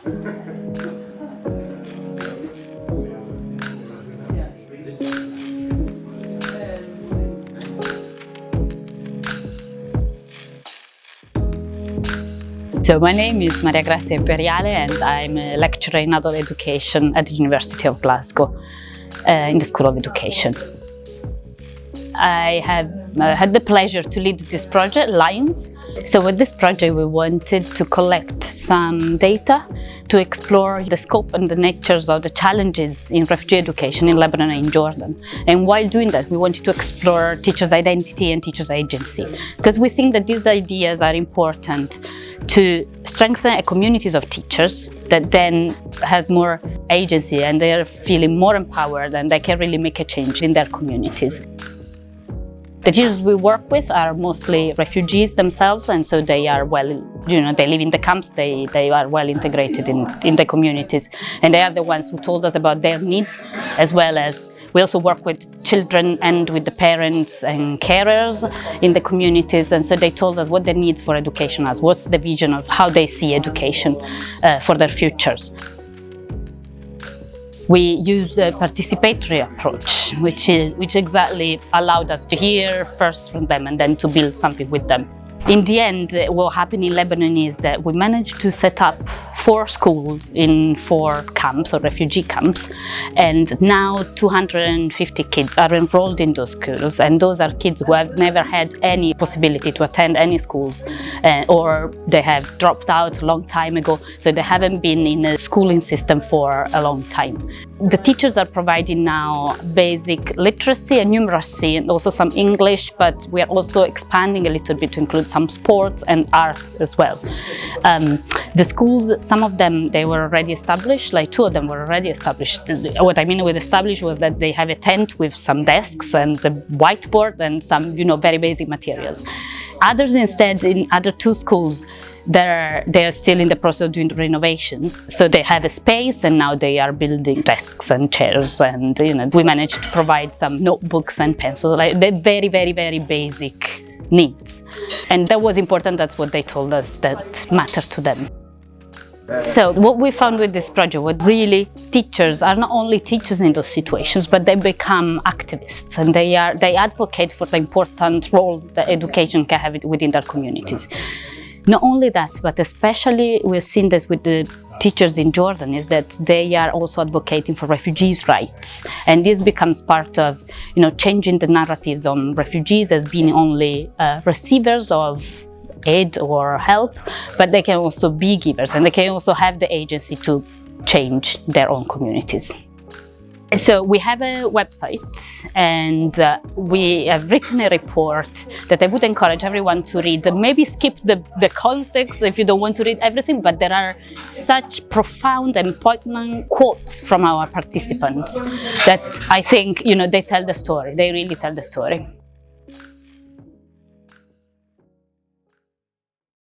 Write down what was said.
So my name is Grazia Imperiale and I'm a lecturer in adult education at the University of Glasgow in the School of Education. I have had the pleasure to lead this project, LINES. So with this project we wanted to collect some data to explore the scope and the natures of the challenges in refugee education in Lebanon and Jordan. And while doing that, we wanted to explore teachers' identity and teachers' agency, because we think that these ideas are important to strengthen communities of teachers that then has more agency and they are feeling more empowered and they can really make a change in their communities. The teachers we work with are mostly refugees themselves, and so they are well, they live in the camps, they are well integrated in the communities, and they are the ones who told us about their needs, as well as we also work with children and with the parents and carers in the communities, and so they told us what their needs for education are, what's the vision of how they see education for their futures. We used a participatory approach, which exactly allowed us to hear first from them and then to build something with them. In the end, what happened in Lebanon is that we managed to set up 4 schools in 4 camps or refugee camps, and now 250 kids are enrolled in those schools, and those are kids who have never had any possibility to attend any schools or they have dropped out a long time ago, so they haven't been in a schooling system for a long time. The teachers are providing now basic literacy and numeracy and also some English, but we are also expanding a little bit to include some sports and arts as well. The schools, some of them, they were already established, like 2 of them were already established. What I mean with established was that they have a tent with some desks and a whiteboard and some, very basic materials. Others instead, in other 2 schools, they're still in the process of doing renovations, so they have a space and now they are building desks and chairs, and we managed to provide some notebooks and pencils, like the very, very, very basic needs. And that was important. That's what they told us that mattered to them. So what we found with this project was really teachers are not only teachers in those situations, but they become activists, and they advocate for the important role that education can have within their communities. Not only that, but especially we've seen this with the teachers in Jordan, is that they are also advocating for refugees' rights. And this becomes part of, changing the narratives on refugees as being only receivers of aid or help, but they can also be givers and they can also have the agency to change their own communities. So we have a website, and we have written a report that I would encourage everyone to read. Maybe skip the context if you don't want to read everything, but there are such profound and poignant quotes from our participants that I think, they tell the story. They really tell the story.